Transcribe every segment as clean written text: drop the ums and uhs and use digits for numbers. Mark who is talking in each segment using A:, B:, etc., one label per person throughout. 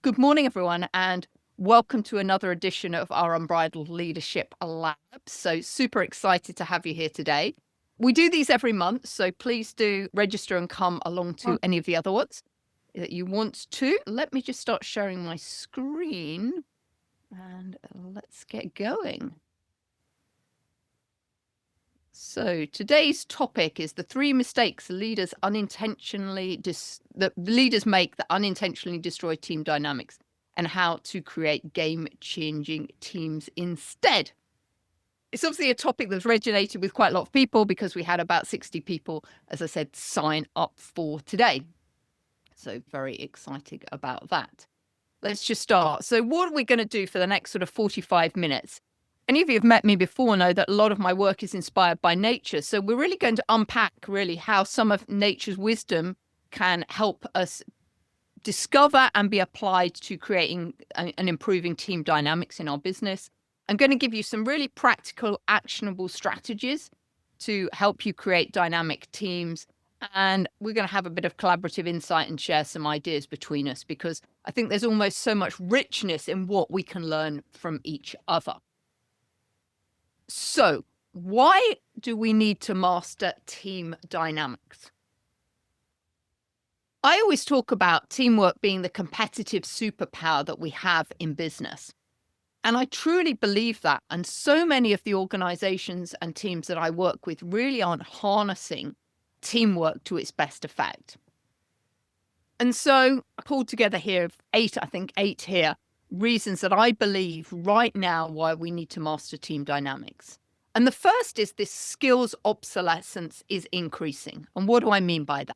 A: Good morning, everyone, and welcome to another edition of our Unbridled Leadership Lab. So super excited to have you here today. We do these every month, so please do register and come along to any of the other ones that you want to. Let me just start sharing my screen and let's get going. So today's topic is the 3 mistakes leaders make that unintentionally destroy team dynamics, and how to create game-changing teams instead. It's obviously a topic that's resonated with quite a lot of people because we had about 60 people, as I said, sign up for today. So very excited about that. Let's just start. So what are we going to do for the next sort of 45 minutes? Any of you who have met me before know that a lot of my work is inspired by nature. So we're really going to unpack really how some of nature's wisdom can help us discover and be applied to creating and improving team dynamics in our business. I'm going to give you some really practical, actionable strategies to help you create dynamic teams. And we're going to have a bit of collaborative insight and share some ideas between us, because I think there's almost so much richness in what we can learn from each other. So why do we need to master team dynamics? I always talk about teamwork being the competitive superpower that we have in business. And I truly believe that. And so many of the organizations and teams that I work with really aren't harnessing teamwork to its best effect. And so I pulled together here eight here, reasons that I believe right now why we need to master team dynamics. And the first is this skills obsolescence is increasing. And what do I mean by that?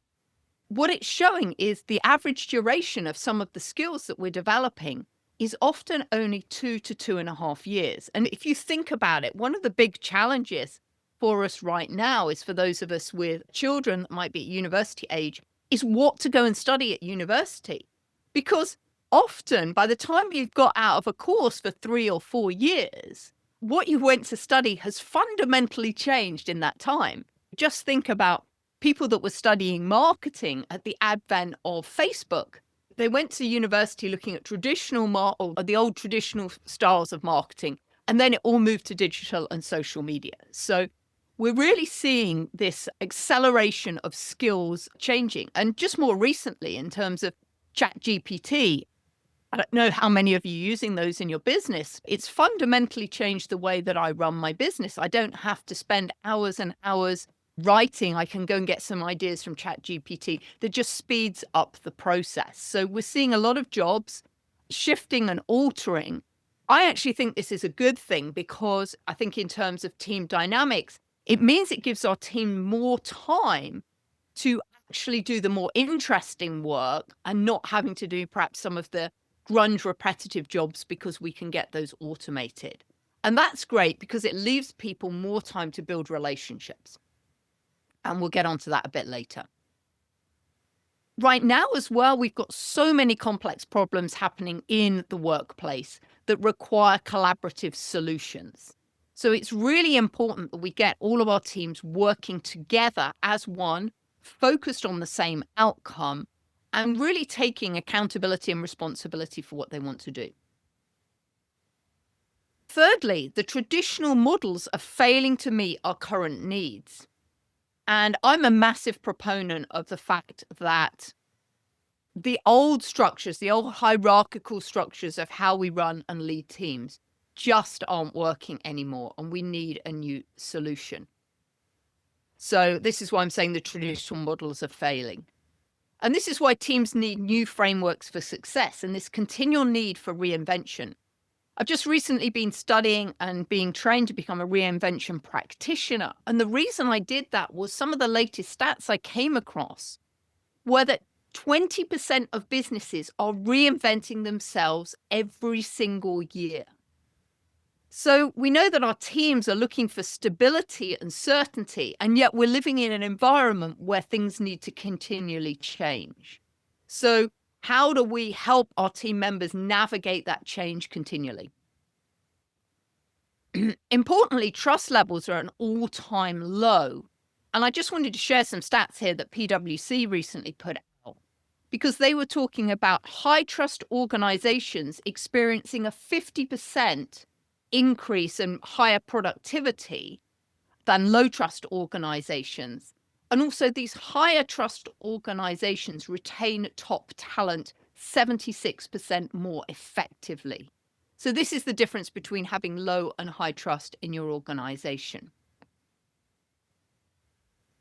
A: What it's showing is the average duration of some of the skills that we're developing is often only 2 to 2.5 years. And if you think about it, one of the big challenges for us right now is, for those of us with children that might be at university age, is what to go and study at university. Because often by the time you've got out of a course for 3 or 4 years, what you went to study has fundamentally changed in that time. Just think about people that were studying marketing at the advent of Facebook. They went to university looking at the old traditional styles of marketing, and then it all moved to digital and social media. So we're really seeing this acceleration of skills changing. And just more recently, in terms of ChatGPT, I don't know how many of you are using those in your business. It's fundamentally changed the way that I run my business. I don't have to spend hours and hours writing. I can go and get some ideas from ChatGPT that just speeds up the process. So we're seeing a lot of jobs shifting and altering. I actually think this is a good thing, because I think in terms of team dynamics, it means it gives our team more time to actually do the more interesting work and not having to do perhaps some of the grunge repetitive jobs, because we can get those automated. And that's great because it leaves people more time to build relationships. And we'll get onto that a bit later. Right now as well, we've got so many complex problems happening in the workplace that require collaborative solutions. So it's really important that we get all of our teams working together as one, focused on the same outcome, and really taking accountability and responsibility for what they want to do. Thirdly, the traditional models are failing to meet our current needs. And I'm a massive proponent of the fact that the old structures, the old hierarchical structures of how we run and lead teams just aren't working anymore, and we need a new solution. So this is why I'm saying the traditional models are failing. And this is why teams need new frameworks for success and this continual need for reinvention. I've just recently been studying and being trained to become a reinvention practitioner. And the reason I did that was some of the latest stats I came across were that 20% of businesses are reinventing themselves every single year. So we know that our teams are looking for stability and certainty, and yet we're living in an environment where things need to continually change. So how do we help our team members navigate that change continually? Importantly, trust levels are at an all-time low. And I just wanted to share some stats here that PwC recently put out. because they were talking about high trust organizations experiencing a 50% increase in higher productivity than low trust organizations. And also these higher trust organizations retain top talent 76% more effectively. So this is the difference between having low and high trust in your organization.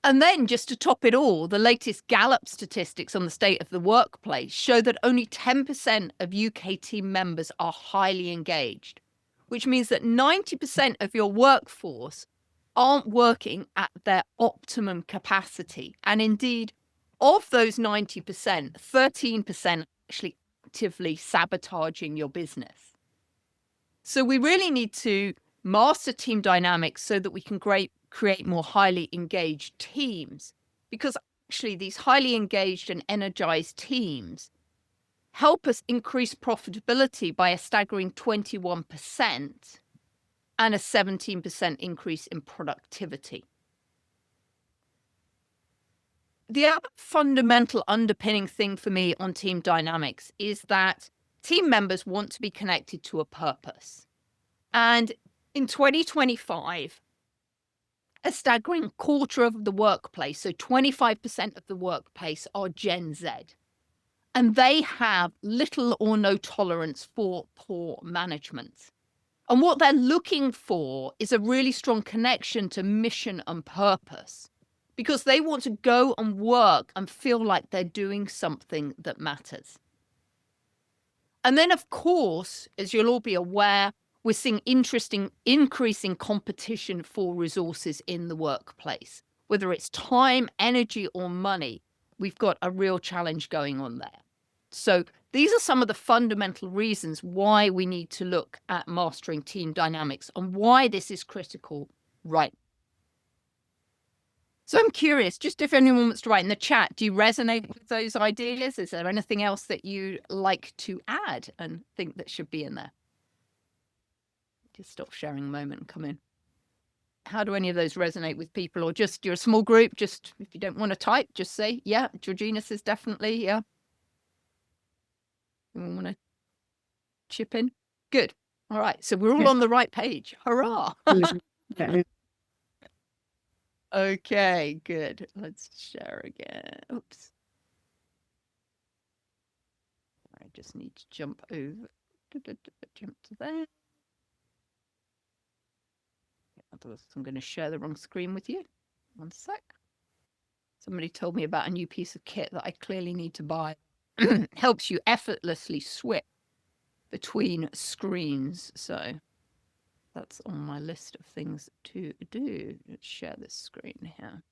A: And then just to top it all, the latest Gallup statistics on the state of the workplace show that only 10% of UK team members are highly engaged, which means that 90% of your workforce aren't working at their optimum capacity. And indeed, of those 90%, 13% actually actively sabotaging your business. So we really need to master team dynamics so that we can create more highly engaged teams, because actually these highly engaged and energized teams help us increase profitability by a staggering 21% and a 17% increase in productivity. The other fundamental underpinning thing for me on team dynamics is that team members want to be connected to a purpose. And in 2025, a staggering quarter of the workplace, so 25% of the workplace, are Gen Z. And they have little or no tolerance for poor management. And what they're looking for is a really strong connection to mission and purpose, because they want to go and work and feel like they're doing something that matters. And then, of course, as you'll all be aware, we're seeing increasing competition for resources in the workplace. Whether it's time, energy, or money, we've got a real challenge going on there. So these are some of the fundamental reasons why we need to look at mastering team dynamics and why this is critical right. So I'm curious, just if anyone wants to write in the chat, do you resonate with those ideas? Is there anything else that you like to add and think that should be in there? Just stop sharing a moment and come in. How do any of those resonate with people? Or just you're a small group, just if you don't want to type, just say, yeah, Georgina says definitely, yeah. Anyone want to chip in? Good. All right. So we're all on the right page. Hurrah. Okay, good. Let's share again. Oops. I just need to jump over. Jump to there. Otherwise, I'm going to share the wrong screen with you. One sec. Somebody told me about a new piece of kit that I clearly need to buy. Helps you effortlessly switch between screens. So that's on my list of things to do. Let's share this screen here.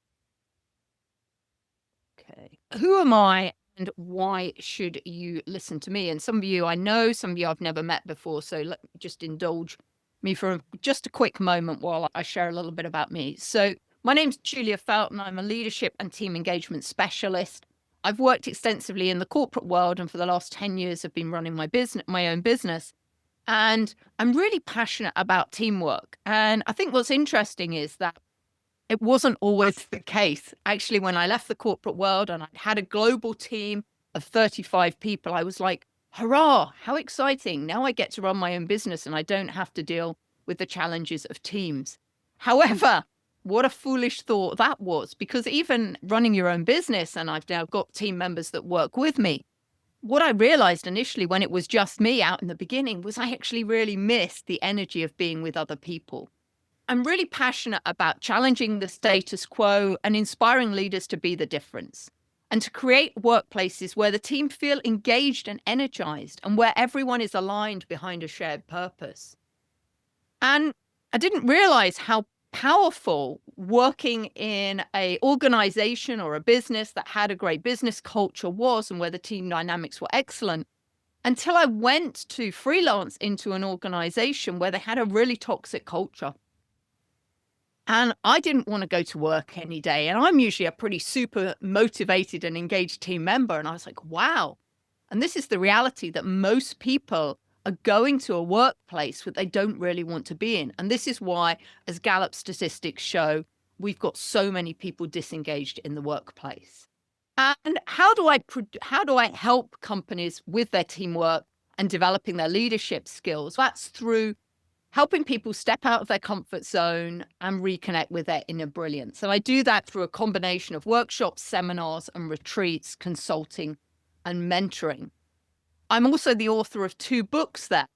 A: Okay. Who am I and why should you listen to me? And some of you I know, some of you I've never met before. So let me just indulge me for just a quick moment while I share a little bit about me. So my name's Julia Felton. I'm a leadership and team engagement specialist. I've worked extensively in the corporate world, and for the last 10 years I've been running my own business. And I'm really passionate about teamwork. And I think what's interesting is that it wasn't always the case. Actually, when I left the corporate world and I had a global team of 35 people, I was like, hurrah, how exciting. Now I get to run my own business and I don't have to deal with the challenges of teams. However, what a foolish thought that was, because even running your own business, and I've now got team members that work with me, what I realized initially when it was just me out in the beginning was I actually really missed the energy of being with other people. I'm really passionate about challenging the status quo and inspiring leaders to be the difference, and to create workplaces where the team feel engaged and energized and where everyone is aligned behind a shared purpose. And I didn't realize how powerful working in an organization or a business that had a great business culture was, and where the team dynamics were excellent, until I went to freelance into an organization where they had a really toxic culture. And I didn't want to go to work any day. And I'm usually a pretty super motivated and engaged team member. And I was like, wow. And this is the reality that most people are going to a workplace that they don't really want to be in. And this is why, as Gallup statistics show, we've got so many people disengaged in the workplace. And how do I help companies with their teamwork and developing their leadership skills? That's through helping people step out of their comfort zone and reconnect with their inner brilliance. And I do that through a combination of workshops, seminars, and retreats, consulting, and mentoring. I'm also the author of 2 books there.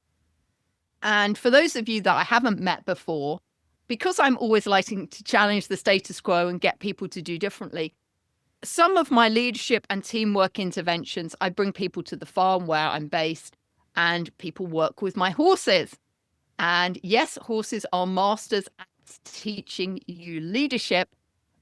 A: And for those of you that I haven't met before, because I'm always liking to challenge the status quo and get people to do differently, some of my leadership and teamwork interventions, I bring people to the farm where I'm based and people work with my horses. And yes, horses are masters at teaching you leadership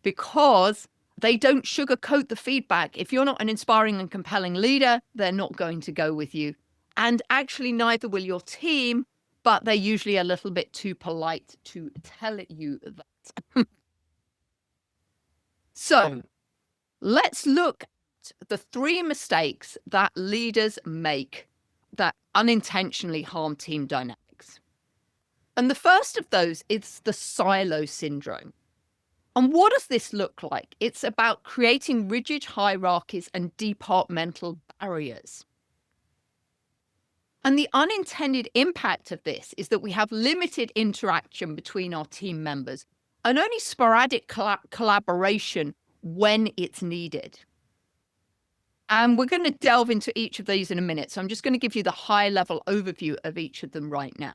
A: because they don't sugarcoat the feedback. If you're not an inspiring and compelling leader, they're not going to go with you. And actually, neither will your team, but they're usually a little bit too polite to tell you that. So let's look at the 3 mistakes that leaders make that unintentionally harm team dynamics. And the first of those is the silo syndrome. And what does this look like? It's about creating rigid hierarchies and departmental barriers. And the unintended impact of this is that we have limited interaction between our team members and only sporadic collaboration when it's needed. And we're going to delve into each of these in a minute. So I'm just going to give you the high-level overview of each of them right now.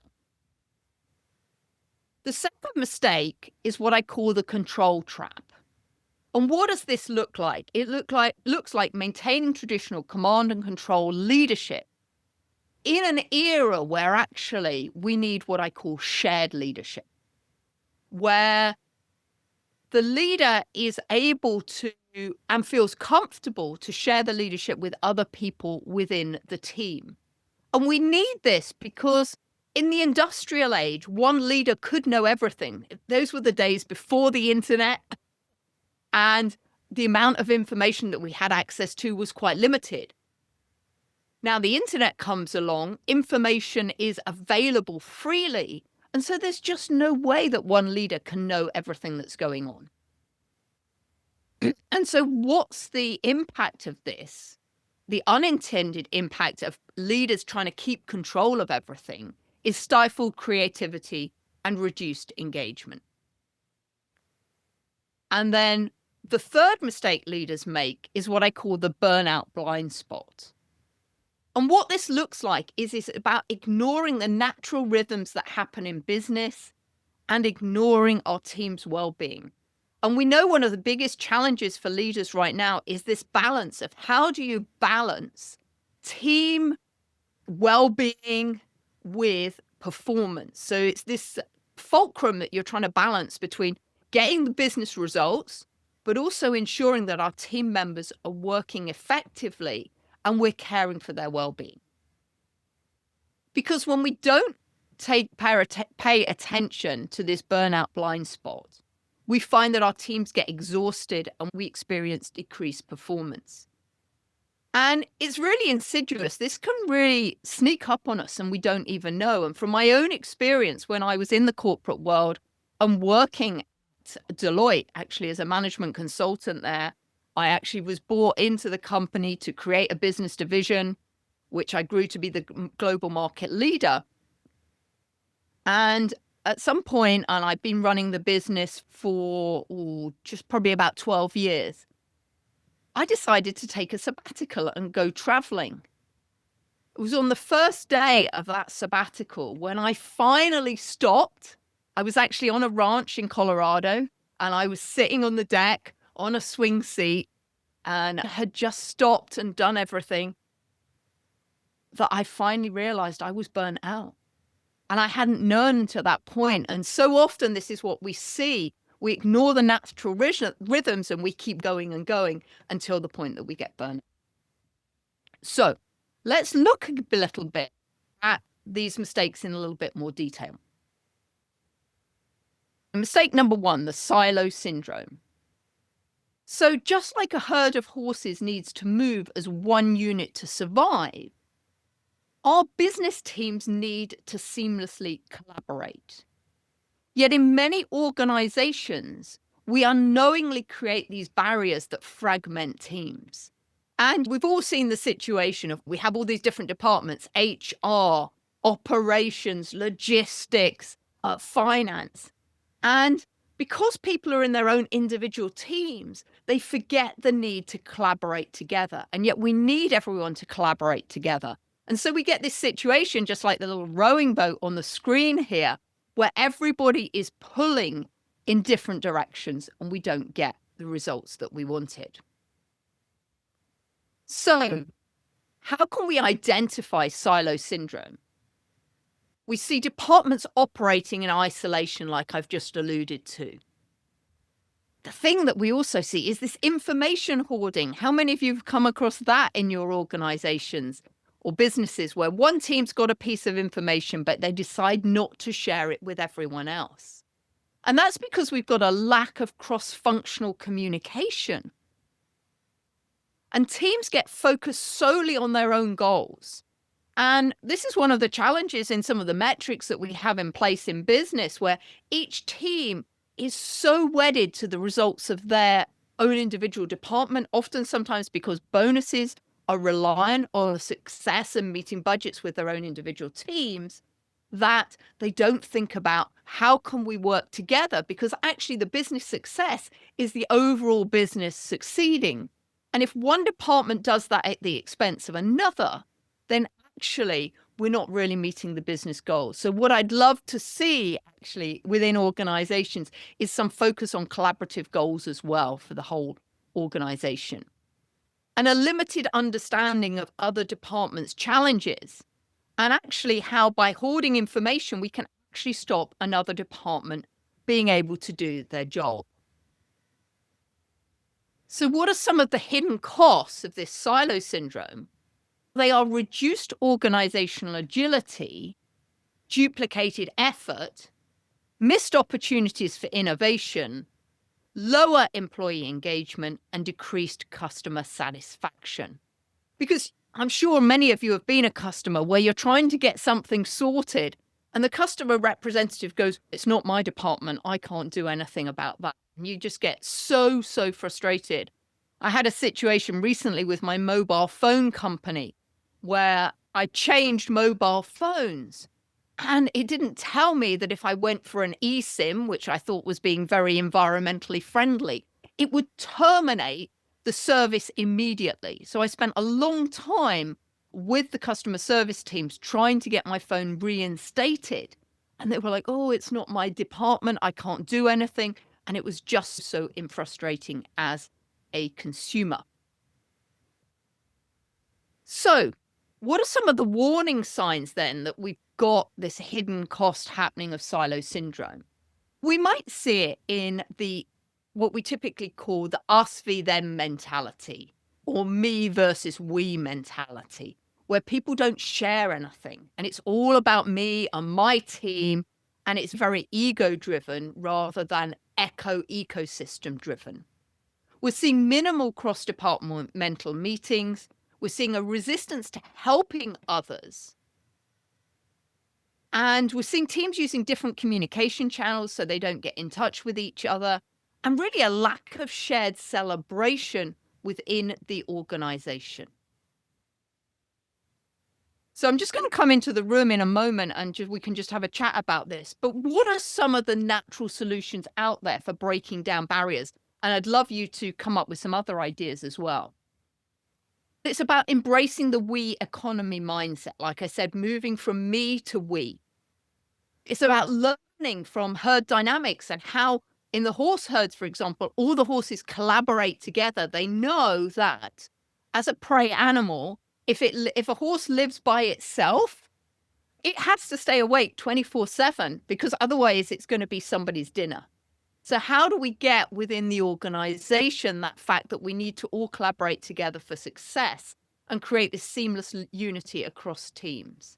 A: The second mistake is what I call the control trap. And what does this look like? It looks like maintaining traditional command and control leadership in an era where actually we need what I call shared leadership, where the leader is able to and feels comfortable to share the leadership with other people within the team. And we need this because in the industrial age, one leader could know everything. Those were the days before the internet, and the amount of information that we had access to was quite limited. Now the internet comes along, information is available freely, and so there's just no way that one leader can know everything that's going on. And so what's the impact of this? The unintended impact of leaders trying to keep control of everything is stifled creativity and reduced engagement. And then the third mistake leaders make is what I call the burnout blind spot. And what this looks like is it's about ignoring the natural rhythms that happen in business and ignoring our team's well-being. And we know one of the biggest challenges for leaders right now is this balance of how do you balance team well-being with performance. So it's this fulcrum that you're trying to balance between getting the business results, but also ensuring that our team members are working effectively and we're caring for their well-being. Because when we don't pay attention to this burnout blind spot, we find that our teams get exhausted and we experience decreased performance. And it's really insidious. This can really sneak up on us and we don't even know. And from my own experience, when I was in the corporate world and working at Deloitte, actually as a management consultant there, I actually was brought into the company to create a business division, which I grew to be the global market leader. And at some point, and I've been running the business for just probably about 12 years, I decided to take a sabbatical and go traveling. It was on the first day of that sabbatical when I finally stopped. I was actually on a ranch in Colorado and I was sitting on the deck on a swing seat and had just stopped and done everything that I finally realized I was burnt out. And I hadn't known to that point. And so often this is what we see. We ignore the natural rhythms and we keep going and going until the point that we get burnt out. So let's look a little bit at these mistakes in a little bit more detail. Mistake number 1, the silo syndrome. So just like a herd of horses needs to move as one unit to survive, our business teams need to seamlessly collaborate. Yet in many organizations, we unknowingly create these barriers that fragment teams. And we've all seen the situation of we have all these different departments, HR, operations, logistics, finance. And because people are in their own individual teams, they forget the need to collaborate together. And yet we need everyone to collaborate together. And so we get this situation, just like the little rowing boat on the screen here, where everybody is pulling in different directions and we don't get the results that we wanted. So how can we identify silo syndrome? We see departments operating in isolation, like I've just alluded to. The thing that we also see is this information hoarding. How many of you have come across that in your organizations or businesses where one team's got a piece of information, but they decide not to share it with everyone else? And that's because we've got a lack of cross-functional communication. And teams get focused solely on their own goals. And this is one of the challenges in some of the metrics that we have in place in business, where each team is so wedded to the results of their own individual department, often sometimes because bonuses are reliant on success and meeting budgets with their own individual teams, that they don't think about how can we work together, because actually the business success is the overall business succeeding. And if one department does that at the expense of another, then actually we're not really meeting the business goals. So what I'd love to see actually within organizations is some focus on collaborative goals as well for the whole organization. And a limited understanding of other departments' challenges, and actually how by hoarding information, we can actually stop another department being able to do their job. So what are some of the hidden costs of this silo syndrome? They are reduced organizational agility, duplicated effort, missed opportunities for innovation, lower employee engagement, and decreased customer satisfaction. Because I'm sure many of you have been a customer where you're trying to get something sorted and the customer representative goes, "It's not my department. I can't do anything about that." And you just get so frustrated. I had a situation recently with my mobile phone company where I changed mobile phones. And it didn't tell me that if I went for an eSIM, which I thought was being very environmentally friendly, it would terminate the service immediately. So I spent a long time with the customer service teams trying to get my phone reinstated. And they were like, "Oh, it's not my department. I can't do anything." And it was just so frustrating as a consumer. So what are some of the warning signs then that we've got this hidden cost happening of silo syndrome? We might see it in what we typically call the us v them mentality, or me versus we mentality, where people don't share anything and it's all about me and my team, and it's very ego driven rather than ecosystem driven. We're seeing minimal cross-departmental meetings. We're seeing a resistance to helping others. And we're seeing teams using different communication channels so they don't get in touch with each other, and really a lack of shared celebration within the organization. So I'm just going to come into the room in a moment and we can just have a chat about this. But what are some of the natural solutions out there for breaking down barriers? And I'd love you to come up with some other ideas as well. It's about embracing the we economy mindset. Like I said, moving from me to we. It's about learning from herd dynamics and how in the horse herds, for example, all the horses collaborate together. They know that as a prey animal, if a horse lives by itself, it has to stay awake 24/7 because otherwise it's going to be somebody's dinner. So how do we get within the organization that fact that we need to all collaborate together for success and create this seamless unity across teams?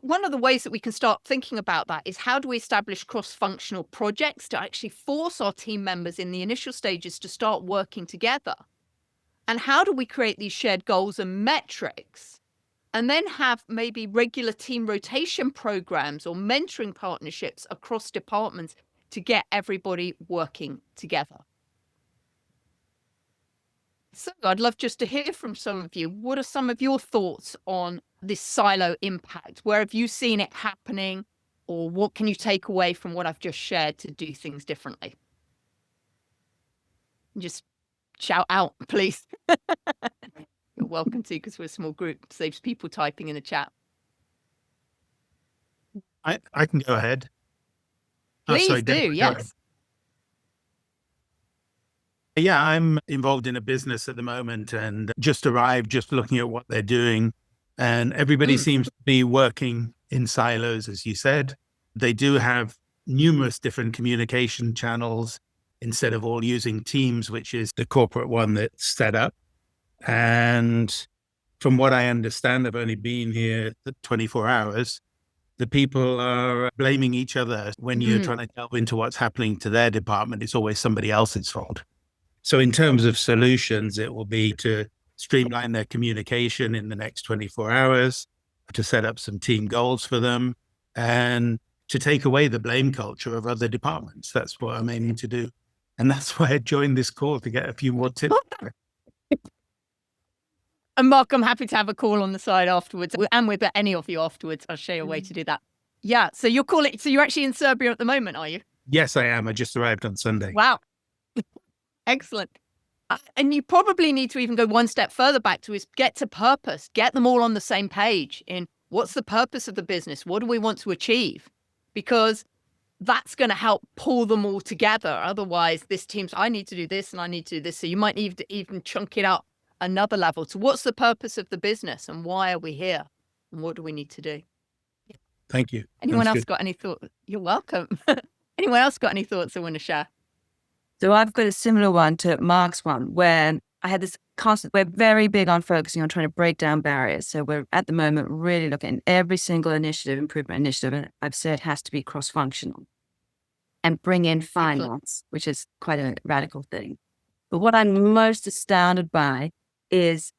A: One of the ways that we can start thinking about that is how do we establish cross-functional projects to actually force our team members in the initial stages to start working together? And how do we create these shared goals and metrics? And then have maybe regular team rotation programs or mentoring partnerships across departments to get everybody working together. So I'd love just to hear from some of you. What are some of your thoughts on this silo impact? Where have you seen it happening? Or what can you take away from what I've just shared to do things differently? Just shout out, please. You're welcome to, because we're a small group. It saves people typing in the chat.
B: I can go ahead.
A: Please do, yes.
B: Yeah, I'm involved in a business at the moment and just arrived, just looking at what they're doing. And everybody seems to be working in silos, as you said. They do have numerous different communication channels instead of all using Teams, which is the corporate one that's set up. And from what I understand, I've only been here 24 hours. The people are blaming each other. When you're trying to delve into what's happening to their department, it's always somebody else's fault. So in terms of solutions, it will be to streamline their communication in the next 24 hours, to set up some team goals for them, and to take away the blame culture of other departments. That's what I'm aiming to do. And that's why I joined this call, to get a few more tips.
A: And Mark, I'm happy to have a call on the side afterwards, and with any of you afterwards. I'll show you a way to do that. Yeah. So you're actually in Serbia at the moment, are you?
B: Yes, I am. I just arrived on Sunday.
A: Wow. Excellent. And you probably need to even go one step further back to is get to purpose, get them all on the same page in what's the purpose of the business? What do we want to achieve? Because that's going to help pull them all together. Otherwise, this team's, I need to do this and I need to do this. So you might need to even chunk it up another level. So what's the purpose of the business and why are we here? And what do we need to do?
B: Thank you.
A: Anyone else got any thoughts? You're welcome. Anyone else got any thoughts they want to share?
C: So I've got a similar one to Mark's one, where I had this constant, we're very big on focusing on trying to break down barriers. So we're at the moment really looking at every single improvement initiative, and I've said has to be cross-functional and bring in finance, which is quite a radical thing. But what I'm most astounded by is,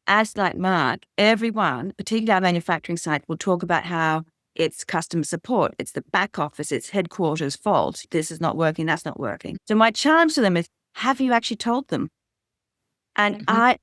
C: as like Mark, everyone, particularly our manufacturing side, will talk about how it's customer support, it's the back office, it's headquarters' fault. This is not working, that's not working. So my challenge to them is, have you actually told them? And I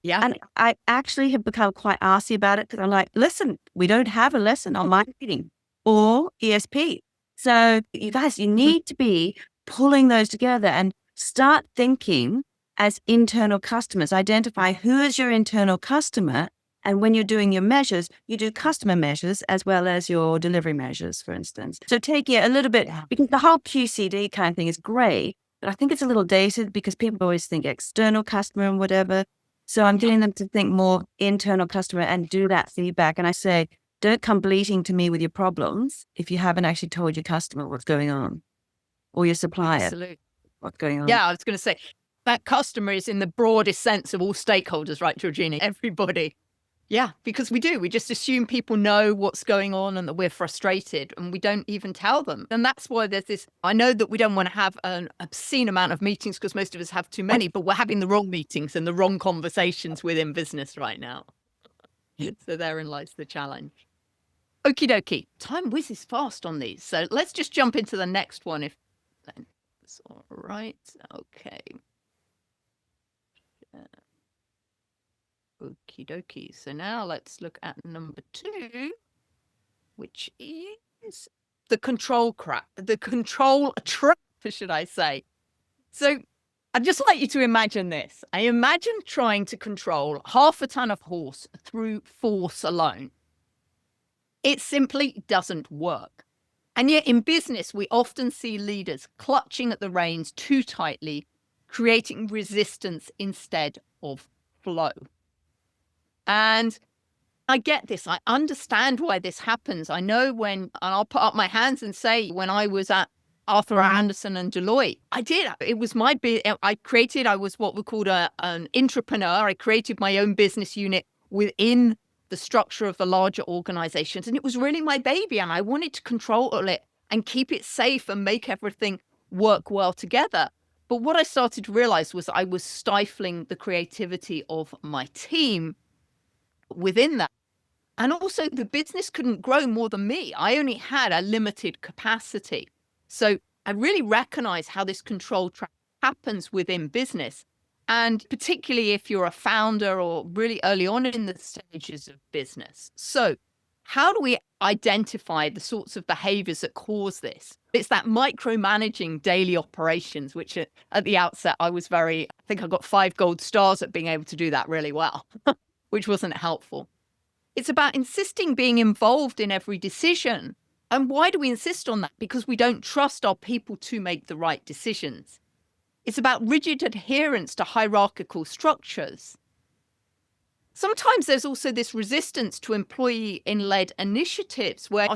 C: actually have become quite arsy about it, because I'm like, listen, we don't have a lesson on marketing or ESP. So you guys, you need to be pulling those together and start thinking as internal customers. Identify who is your internal customer. And when you're doing your measures, you do customer measures as well as your delivery measures, for instance. So taking it a little bit, because the whole QCD kind of thing is great, but I think it's a little dated because people always think external customer and whatever. So I'm getting them to think more internal customer and do that feedback. And I say, don't come bleating to me with your problems if you haven't actually told your customer what's going on, or your supplier what's going on.
A: Yeah, I was going to say that customer is in the broadest sense of all stakeholders, right, Georgina? Everybody. Yeah, because we just assume people know what's going on and that we're frustrated, and we don't even tell them. And that's why there's this, I know that we don't want to have an obscene amount of meetings because most of us have too many, but we're having the wrong meetings and the wrong conversations within business right now. So therein lies the challenge. Okie dokie. Time whizzes fast on these. So let's just jump into the next one if that's all right. Okay. Okie dokie. So now let's look at number 2, which is the control trap, should I say. So I'd just like you to imagine this. I imagine trying to control half a ton of horse through force alone. It simply doesn't work. And yet in business, we often see leaders clutching at the reins too tightly, creating resistance instead of flow. And I get this. I understand why this happens. I know and I'll put up my hands and say, when I was at Arthur Andersen and Deloitte, I did. It was my I was what we called an entrepreneur. I created my own business unit within the structure of the larger organizations. And it was really my baby. And I wanted to control it and keep it safe and make everything work well together. But what I started to realize was I was stifling the creativity of my team within that. And also the business couldn't grow more than me. I only had a limited capacity. So and really recognize how this control trap happens within business. And particularly if you're a founder or really early on in the stages of business. So how do we identify the sorts of behaviors that cause this? It's that micromanaging daily operations, which at the outset, I think I got 5 gold stars at being able to do that really well, which wasn't helpful. It's about insisting being involved in every decision. And why do we insist on that? Because we don't trust our people to make the right decisions. It's about rigid adherence to hierarchical structures. Sometimes there's also this resistance to employee-led initiatives where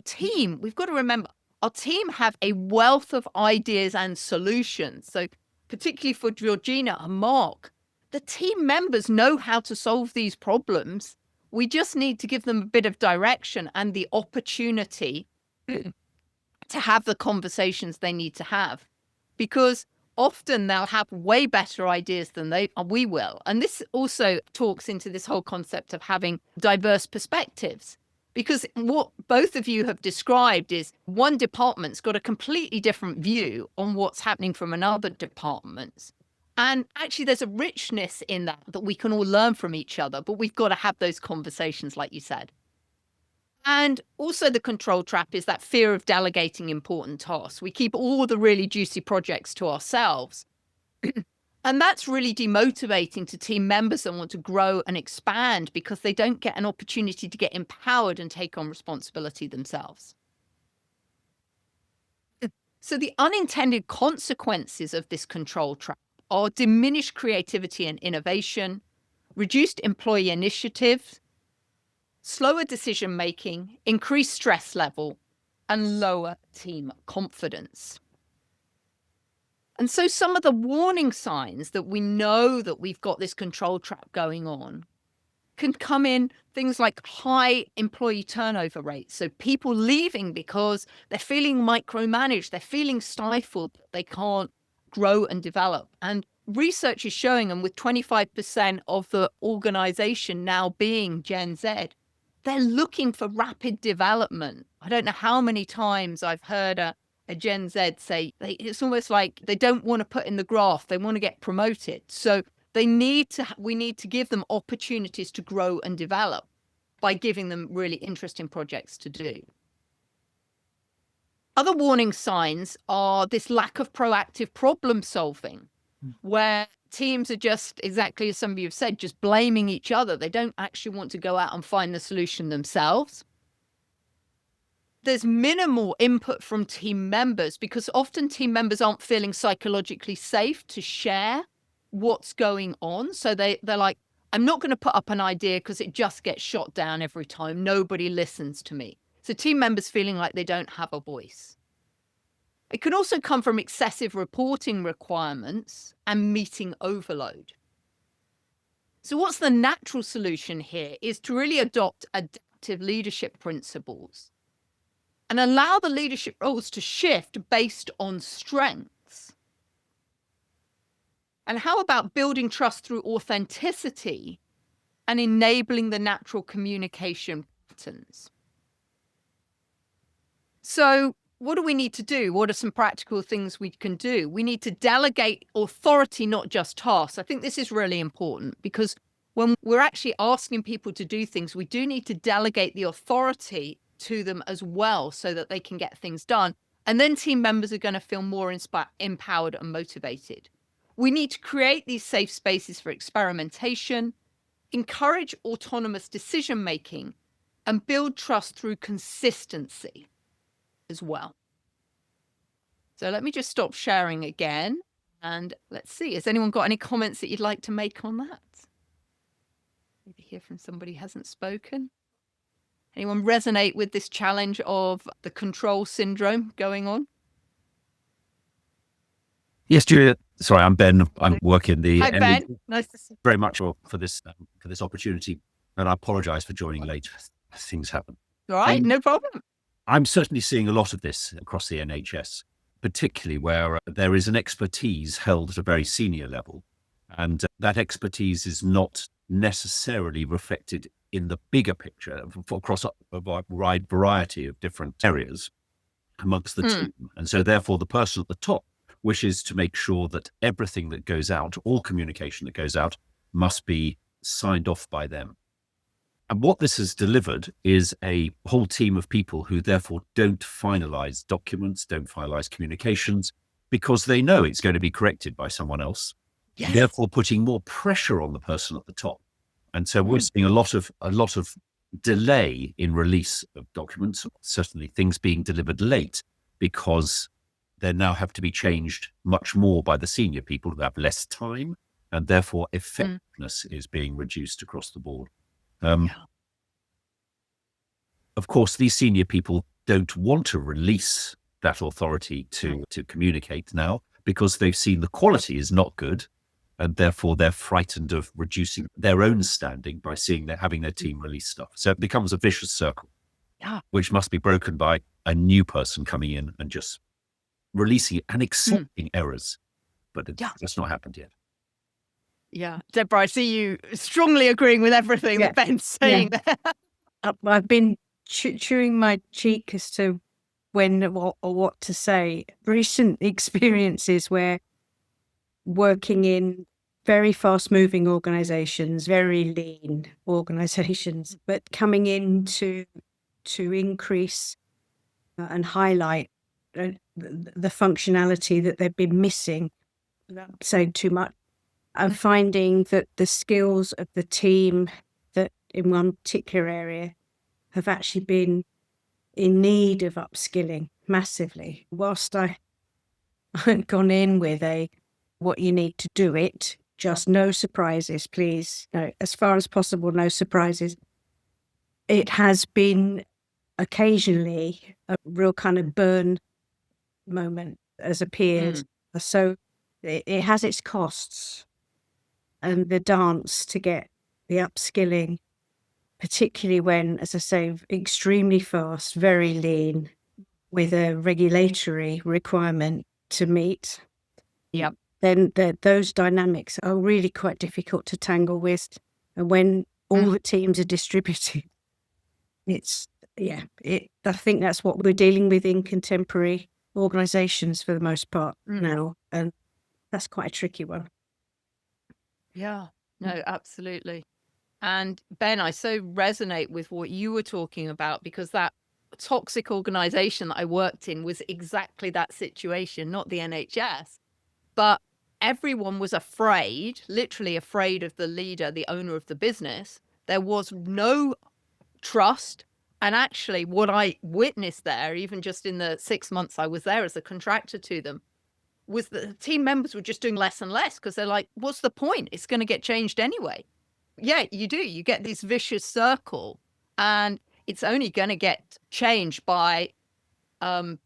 A: we've got to remember, our team have a wealth of ideas and solutions. So particularly for Georgina and Mark, the team members know how to solve these problems. We just need to give them a bit of direction and the opportunity to have the conversations they need to have, because often they'll have way better ideas than we will. And this also talks into this whole concept of having diverse perspectives, because what both of you have described is one department's got a completely different view on what's happening from another department. And actually there's a richness in that we can all learn from each other, but we've got to have those conversations, like you said. And also the control trap is that fear of delegating important tasks. We keep all the really juicy projects to ourselves. And that's really demotivating to team members that want to grow and expand because they don't get an opportunity to get empowered and take on responsibility themselves. So the unintended consequences of this control trap are diminished creativity and innovation, reduced employee initiative, slower decision-making, increased stress level, and lower team confidence. And so some of the warning signs that we know that we've got this control trap going on can come in things like high employee turnover rates. So people leaving because they're feeling micromanaged, they're feeling stifled, they can't grow and develop. And research is showing, and with 25% of the organization now being Gen Z, they're looking for rapid development. I don't know how many times I've heard a Gen Z say, it's almost like they don't want to put in the graft, they want to get promoted. So we need to give them opportunities to grow and develop by giving them really interesting projects to do. Other warning signs are this lack of proactive problem solving, where teams are just, exactly as some of you have said, just blaming each other. They don't actually want to go out and find the solution themselves. There's minimal input from team members because often team members aren't feeling psychologically safe to share what's going on. So they're like, I'm not going to put up an idea because it just gets shot down every time. Nobody listens to me. So team members feeling like they don't have a voice. It can also come from excessive reporting requirements and meeting overload. So what's the natural solution here is to really adopt adaptive leadership principles and allow the leadership roles to shift based on strengths. And how about building trust through authenticity and enabling the natural communication patterns? So what do we need to do? What are some practical things we can do? We need to delegate authority, not just tasks. I think this is really important because when we're actually asking people to do things, we do need to delegate the authority to them as well so that they can get things done. And then team members are going to feel more empowered and motivated. We need to create these safe spaces for experimentation, encourage autonomous decision-making, and build trust through consistency as well. So let me just stop sharing again. And let's see, has anyone got any comments that you'd like to make on that? Maybe hear from somebody who hasn't spoken. Anyone resonate with this challenge of the control syndrome going on?
D: Yes, Julia. Sorry, I'm Ben. I'm working the.
A: Hi, Ben. Nice to see you.
D: Very much for this opportunity, and I apologise for joining late. Things happen.
A: All right, no problem.
D: I'm certainly seeing a lot of this across the NHS, particularly where there is an expertise held at a very senior level, and that expertise is not necessarily reflected in the bigger picture across a wide variety of different areas. amongst the team. And so therefore the person at the top wishes to make sure that everything that goes out, all communication that goes out, must be signed off by them. And what this has delivered is a whole team of people who therefore don't finalize documents, don't finalize communications, because they know it's going to be corrected by someone else, therefore putting more pressure on the person at the top. And so we're seeing a lot of delay in release of documents, certainly things being delivered late, because they now have to be changed much more by the senior people who have less time, and therefore effectiveness is being reduced across the board. Of course, these senior people don't want to release that authority to communicate now, because they've seen the quality is not good, and therefore they're frightened of reducing their own standing by seeing they're having their team release stuff. So it becomes a vicious circle, which must be broken by a new person coming in and just releasing it and accepting errors. But that's not happened yet.
A: Yeah. Deborah, I see you strongly agreeing with everything that Ben's saying there.
E: I've been chewing my cheek as to when or what to say. Recent experiences where working in very fast-moving organizations, very lean organizations, but coming in to increase and highlight the functionality that they've been missing, without saying too much, and finding that the skills of the team that in one particular area have actually been in need of upskilling massively. Whilst I had gone in with what you need to do it, just no surprises, please. No, as far as possible, no surprises. It has been occasionally a real kind of burn moment has appeared. So it has its costs. And the dance to get the upskilling, particularly when, as I say, extremely fast, very lean, with a regulatory requirement to meet. Then those dynamics are really quite difficult to tangle with. And when all the teams are distributed, I think that's what we're dealing with in contemporary organizations for the most part now. And that's quite a tricky one.
A: Yeah, no, absolutely. And Ben, I so resonate with what you were talking about, because that toxic organization that I worked in was exactly that situation, not the NHS, but everyone was afraid, literally afraid of the leader, the owner of the business. There was no trust. And actually what I witnessed there, even just in the 6 months I was there as a contractor to them, was that the team members were just doing less and less, because they're like, what's the point? It's going to get changed anyway. Yeah, you do. You get this vicious circle, and it's only going to get changed by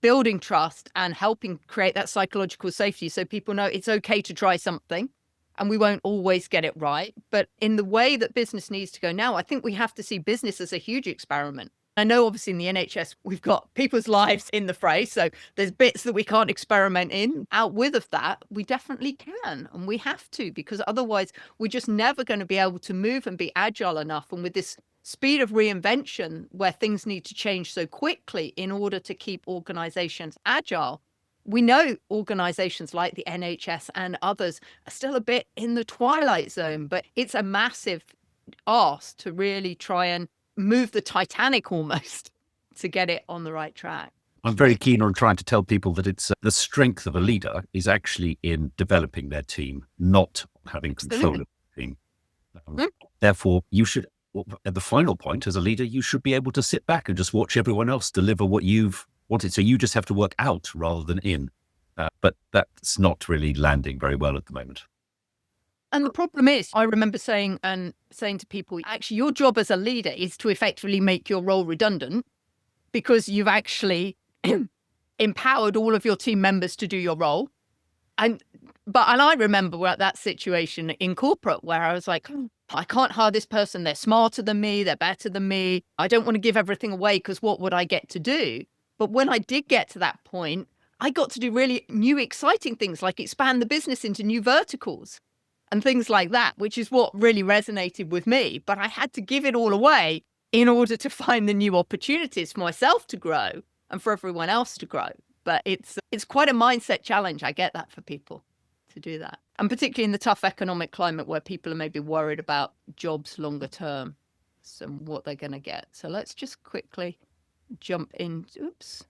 A: building trust and helping create that psychological safety, so people know it's okay to try something, and we won't always get it right. But in the way that business needs to go now, I think we have to see business as a huge experiment. I know obviously in the NHS, we've got people's lives in the fray, so there's bits that we can't experiment in. Out with of that, we definitely can, and we have to, because otherwise we're just never going to be able to move and be agile enough. And with this speed of reinvention, where things need to change so quickly in order to keep organizations agile, we know organizations like the NHS and others are still a bit in the twilight zone, but it's a massive ask to really try and move the Titanic almost to get it on the right track.
D: I'm very keen on trying to tell people that it's the strength of a leader is actually in developing their team, not having control of the team. Therefore, you should, at the final point, as a leader, you should be able to sit back and just watch everyone else deliver what you've wanted. So you just have to work out rather than in. But that's not really landing very well at the moment.
A: And the problem is, I remember saying to people, actually, your job as a leader is to effectively make your role redundant, because you've actually empowered all of your team members to do your role. And I remember we're at that situation in corporate where I was like, I can't hire this person. They're smarter than me. They're better than me. I don't want to give everything away, because what would I get to do? But when I did get to that point, I got to do really new, exciting things, like expand the business into new verticals and things like that, which is what really resonated with me. But I had to give it all away in order to find the new opportunities for myself to grow and for everyone else to grow. But it's quite a mindset challenge. I get that for people to do that. And particularly in the tough economic climate where people are maybe worried about jobs longer term and what they're going to get. So let's just quickly jump in. Oops.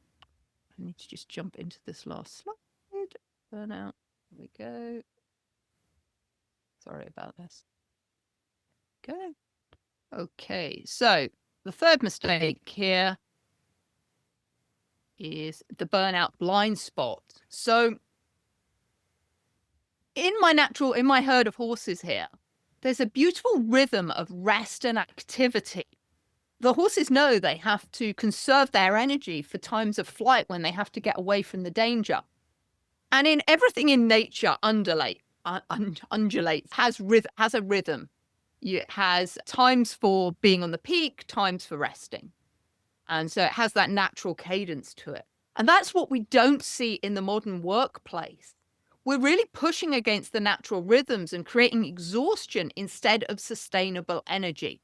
A: I need to just jump into this last slide. Burnout. Here we go. Sorry about this. Go. Okay. So the third mistake here is the burnout blind spot. So in my herd of horses here, there's a beautiful rhythm of rest and activity. The horses know they have to conserve their energy for times of flight when they have to get away from the danger. And in everything in nature, undulates, has a rhythm. It has times for being on the peak, times for resting. And so it has that natural cadence to it. And that's what we don't see in the modern workplace. We're really pushing against the natural rhythms and creating exhaustion instead of sustainable energy.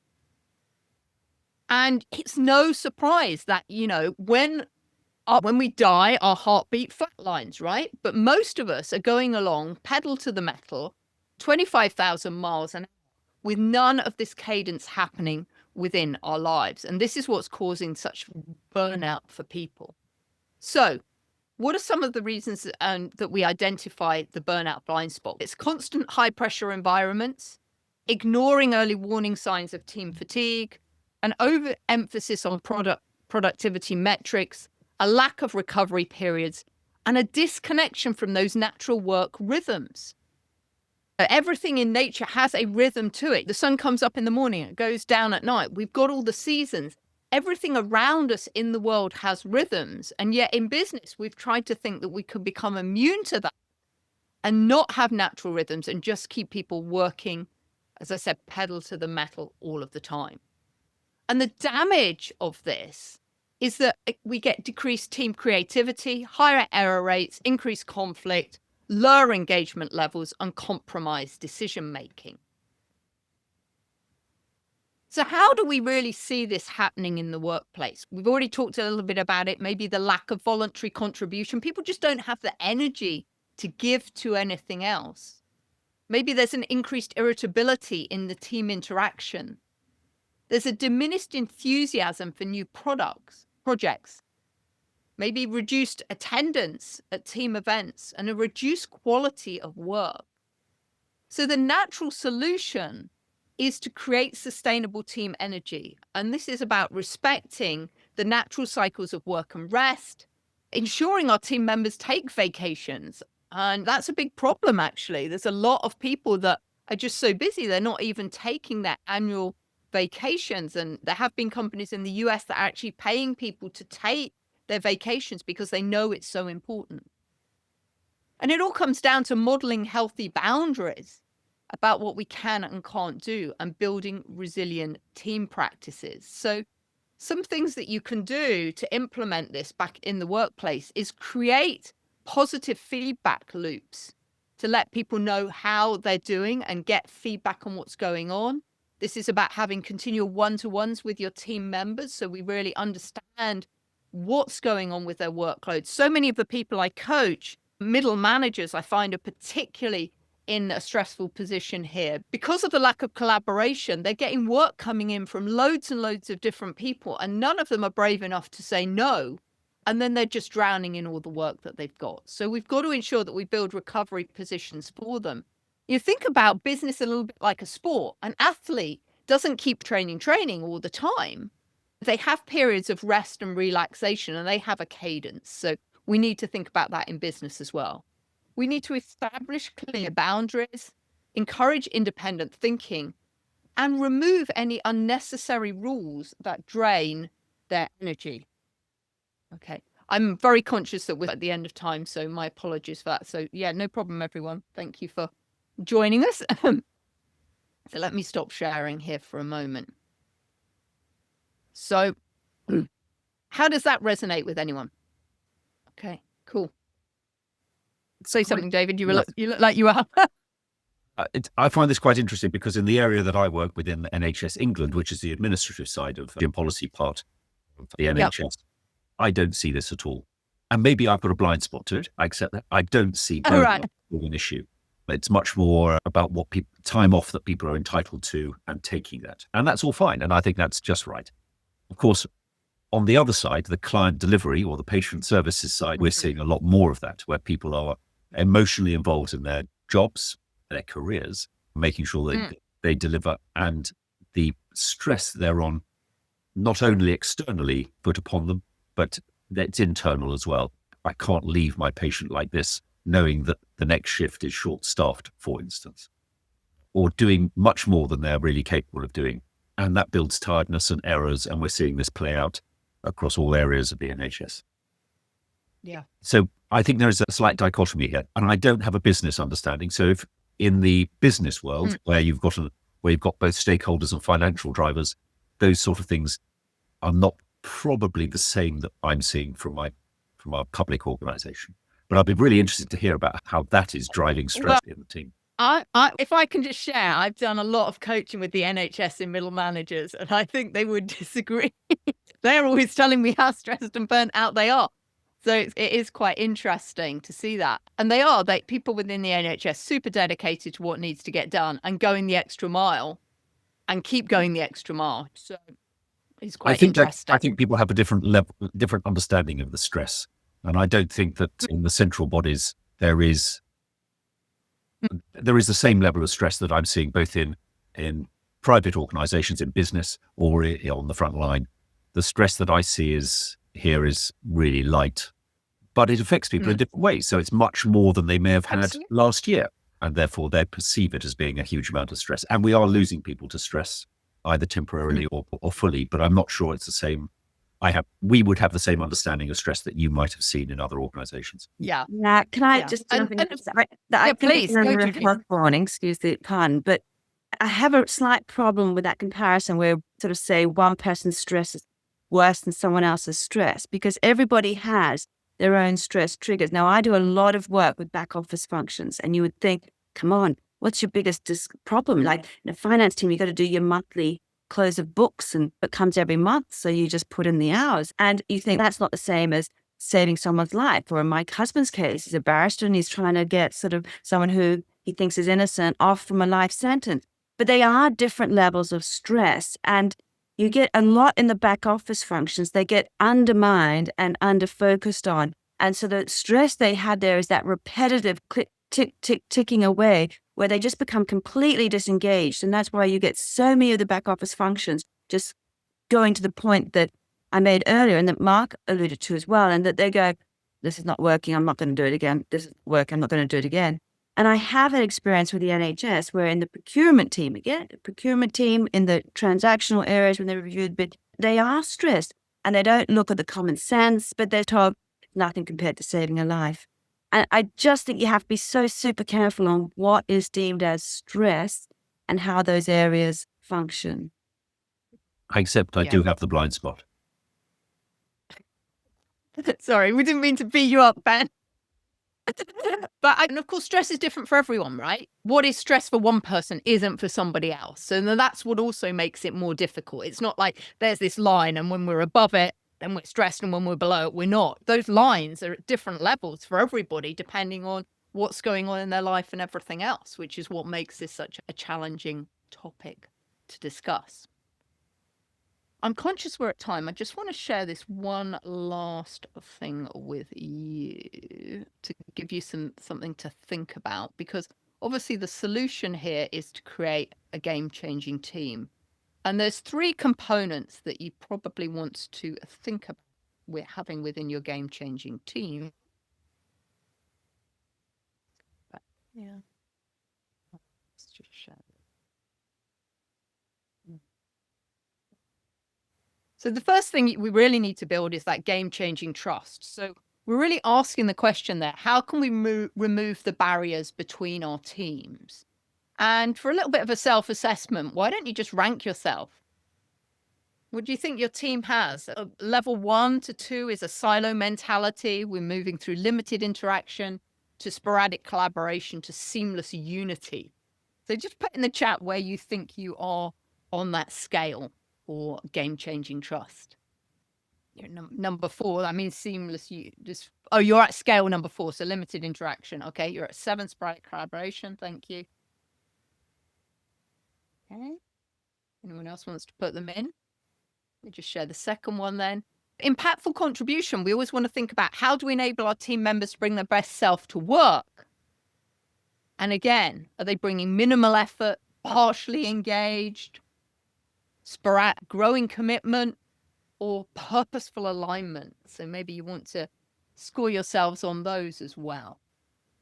A: And it's no surprise that, when we die, our heartbeat flatlines, right? But most of us are going along, pedal to the metal, 25,000 miles an hour, with none of this cadence happening within our lives. And this is what's causing such burnout for people. So what are some of the reasons that we identify the burnout blind spot? It's constant high pressure environments, ignoring early warning signs of team fatigue, an overemphasis on productivity metrics, a lack of recovery periods, and a disconnection from those natural work rhythms. Everything in nature has a rhythm to it. The sun comes up in the morning, it goes down at night. We've got all the seasons. Everything around us in the world has rhythms. And yet in business, we've tried to think that we could become immune to that and not have natural rhythms and just keep people working, as I said, pedal to the metal all of the time. And the damage of this is that we get decreased team creativity, higher error rates, increased conflict, lower engagement levels, and compromised decision-making. So how do we really see this happening in the workplace? We've already talked a little bit about it, maybe the lack of voluntary contribution. People just don't have the energy to give to anything else. Maybe there's an increased irritability in the team interaction. There's a diminished enthusiasm for new projects. Maybe reduced attendance at team events and a reduced quality of work. So the natural solution is to create sustainable team energy. And this is about respecting the natural cycles of work and rest, ensuring our team members take vacations. And that's a big problem, actually. There's a lot of people that are just so busy, they're not even taking their annual vacations. And there have been companies in the US that are actually paying people to take their vacations because they know it's so important. And it all comes down to modeling healthy boundaries about what we can and can't do and building resilient team practices. So some things that you can do to implement this back in the workplace is create positive feedback loops to let people know how they're doing and get feedback on what's going on. This is about having continual one-to-ones with your team members so we really understand what's going on with their workload. So many of the people I coach, middle managers, I find are particularly in a stressful position here. Because of the lack of collaboration, they're getting work coming in from loads and loads of different people, and none of them are brave enough to say no. And then they're just drowning in all the work that they've got. So we've got to ensure that we build recovery positions for them. You think about business a little bit like a sport. An athlete doesn't keep training all the time. They have periods of rest and relaxation, and they have a cadence. So we need to think about that in business as well. We need to establish clear boundaries, encourage independent thinking, and remove any unnecessary rules that drain their energy. Okay. I'm very conscious that we're at the end of time, so my apologies for that. So yeah, no problem, everyone. Thank you for joining us. So let me stop sharing here for a moment. So how does that resonate with anyone? Okay, cool. Say something, David. You look like you are.
D: I find this quite interesting because in the area that I work within the NHS England, which is the administrative side of the policy part of the NHS, I don't see this at all. And maybe I've got a blind spot to it. I accept that. I don't see
A: All
D: burnout
A: right.
D: as an issue. It's much more about what time off that people are entitled to and taking that. And that's all fine. And I think that's just right. Of course, on the other side, the client delivery or the patient services side, we're seeing a lot more of that, where people are emotionally involved in their jobs, their careers, making sure they deliver, and the stress they're on, not only externally put upon them, but it's internal as well. I can't leave my patient like this, knowing that the next shift is short-staffed, for instance, or doing much more than they're really capable of doing. And that builds tiredness and errors, and we're seeing this play out across all areas of the NHS.
A: Yeah.
D: So I think there's a slight dichotomy here, and I don't have a business understanding. So if in the business world, where you've got both stakeholders and financial drivers, those sort of things are not probably the same that I'm seeing from our public organisation. But I'd be really interested to hear about how that is driving stress in the team.
A: If I can just share, I've done a lot of coaching with the NHS in middle managers, and I think they would disagree. They're always telling me how stressed and burnt out they are. So it is quite interesting to see that. And people within the NHS super dedicated to what needs to get done and going the extra mile and keep going the extra mile. So it's quite interesting.
D: I think people have a different understanding of the stress. And I don't think that in the central bodies there is the same level of stress that I'm seeing both in private organizations, in business, or on the front line. The stress that I see is really light, but it affects people in different ways. So it's much more than they may have had last year. And therefore they perceive it as being a huge amount of stress. And we are losing people to stress, either temporarily or fully, but I'm not sure it's the same. We would have the same understanding of stress that you might have seen in other organizations.
A: Yeah.
C: Now, can I just jump in? I
A: please.
C: Go to health warning, excuse the pun, but I have a slight problem with that comparison where sort of say one person's stress is worse than someone else's stress, because everybody has their own stress triggers. Now, I do a lot of work with back office functions, and you would think, come on, what's your biggest problem? Like in a finance team, you got to do your monthly close of books, and it comes every month. So you just put in the hours, and you think that's not the same as saving someone's life. Or in my husband's case, he's a barrister and he's trying to get sort of someone who he thinks is innocent off from a life sentence. But they are different levels of stress, and you get a lot in the back office functions. They get undermined and under-focused on. And so the stress they had there is that repetitive click, tick, tick, ticking away, where they just become completely disengaged. And that's why you get so many of the back office functions just going to the point that I made earlier and that Mark alluded to as well, and that they go, this is not working, I'm not going to do it again. This is working, I'm not going to do it again. And I have an experience with the NHS where in the procurement team in the transactional areas, when they review the bid, they are stressed and they don't look at the common sense, but they're told nothing compared to saving a life. And I just think you have to be so super careful on what is deemed as stress and how those areas function.
D: I do have the blind spot.
A: Sorry, we didn't mean to beat you up, Ben. And of course, stress is different for everyone, right? What is stress for one person isn't for somebody else. So that's what also makes it more difficult. It's not like there's this line and when we're above it, then we're stressed, and when we're below it, we're not. Those lines are at different levels for everybody, depending on what's going on in their life and everything else, which is what makes this such a challenging topic to discuss. I'm conscious we're at time. I just want to share this one last thing with you to give you something to think about, because obviously the solution here is to create a game-changing team. And there's 3 components that you probably want to think about we're having within your game-changing team. Yeah. Let's just share. So the first thing we really need to build is that game-changing trust. So we're really asking the question there, how can we remove the barriers between our teams? And for a little bit of a self-assessment, why don't you just rank yourself? What do you think your team has? Level 1 to 2 is a silo mentality. We're moving through limited interaction to sporadic collaboration to seamless unity. So just put in the chat where you think you are on that scale for game-changing trust. You're number 4. I mean, seamless. You're at scale number 4, so limited interaction. Okay, you're at 7, sporadic collaboration. Thank you. Okay. Anyone else wants to put them in? Let me just share the second one then. Impactful contribution. We always want to think about how do we enable our team members to bring their best self to work? And again, are they bringing minimal effort, partially engaged, sporadic, growing commitment, or purposeful alignment? So maybe you want to score yourselves on those as well.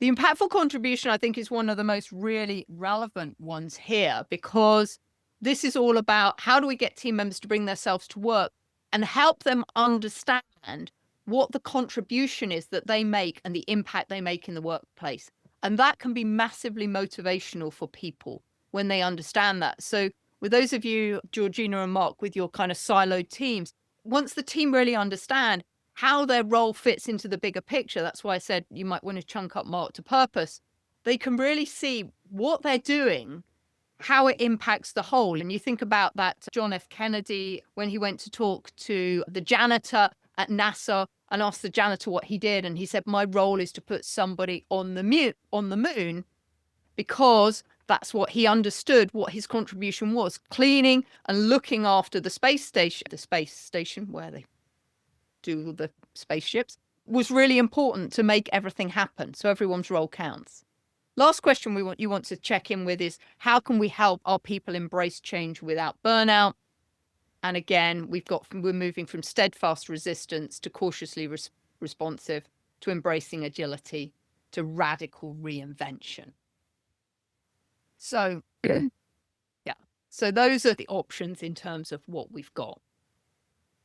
A: The impactful contribution, I think, is one of the most really relevant ones here, because this is all about how do we get team members to bring themselves to work and help them understand what the contribution is that they make and the impact they make in the workplace. And that can be massively motivational for people when they understand that. So with those of you, Georgina and Mark, with your kind of siloed teams, once the team really understand how their role fits into the bigger picture, that's why I said you might want to chunk up Mark to purpose, they can really see what they're doing, how it impacts the whole. And you think about that John F. Kennedy, when he went to talk to the janitor at NASA and asked the janitor what he did. And he said, my role is to put somebody on the moon, because that's what he understood, what his contribution was. Cleaning and looking after the space station where they do the spaceships, was really important to make everything happen. So everyone's role counts. Last question you want to check in with is, how can we help our people embrace change without burnout? And again, we're moving from steadfast resistance to cautiously responsive, to embracing agility, to radical reinvention. So, yeah. So those are the options in terms of what we've got.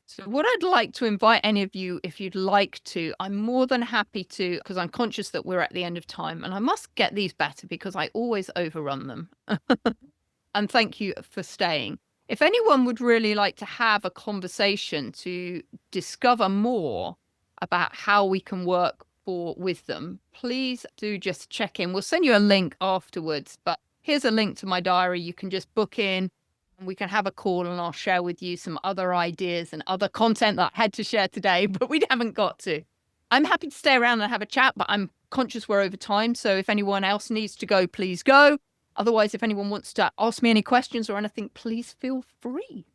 A: So what I'd like to invite any of you, if you'd like to, I'm more than happy to, because I'm conscious that we're at the end of time, and I must get these better because I always overrun them. And thank you for staying. If anyone would really like to have a conversation to discover more about how we can work with them, please do just check in. We'll send you a link afterwards, but here's a link to my diary. You can just book in and we can have a call, and I'll share with you some other ideas and other content that I had to share today, but we haven't got to. I'm happy to stay around and have a chat, but I'm conscious we're over time. So if anyone else needs to go, please go. Otherwise, if anyone wants to ask me any questions or anything, please feel free.